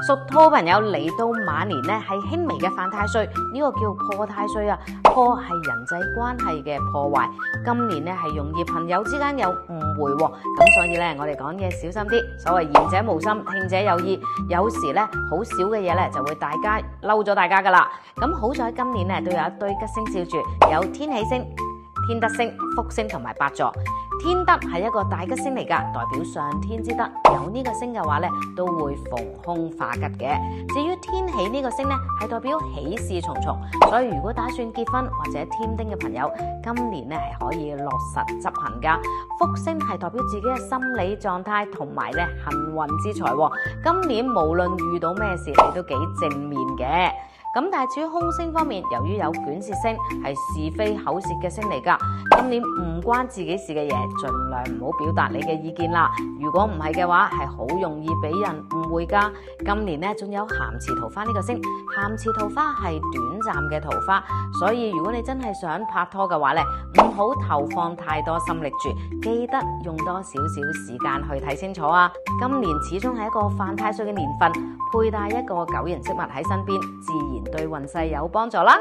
屬兔朋友嚟到馬年咧，係輕微嘅犯太歲，呢個叫破太歲啊。破係人際關係嘅破壞，今年咧係容易朋友之間有誤會喎，咁所以咧我哋講嘢小心啲。所謂言者無心，聽者有意，有時咧好少嘅嘢咧就會大家嬲咗大家噶啦。咁好在今年咧都有一堆吉星照住，有天喜星、天德星、福星同埋八座。天德係一個大吉星嚟㗎，代表上天之德。有呢個星嘅話咧，都會逢凶化吉嘅。至於天喜呢個星咧，係代表喜事重重，所以如果打算結婚或者添丁嘅朋友，今年咧係可以落實執行㗎。福星係代表自己嘅心理狀態同埋咧幸運之財喎。今年無論遇到咩事，你都幾正面嘅。咁但係至於凶星方面，由於有卷舌星係是非口舌嘅星嚟㗎，今年唔關自己事嘅嘢，盡量唔好表達你嘅意見啦。如果唔係嘅話，係好容易俾人誤會㗎。今年咧仲有咸池桃花呢個星，咸池桃花係短暫嘅桃花，所以如果你真係想拍拖嘅話咧，唔好投放太多心力住，記得用多少少時間去睇清楚啊。今年始終係一個犯太歲嘅年份，佩戴一個9型飾物喺身邊，自然對運勢有幫助啦。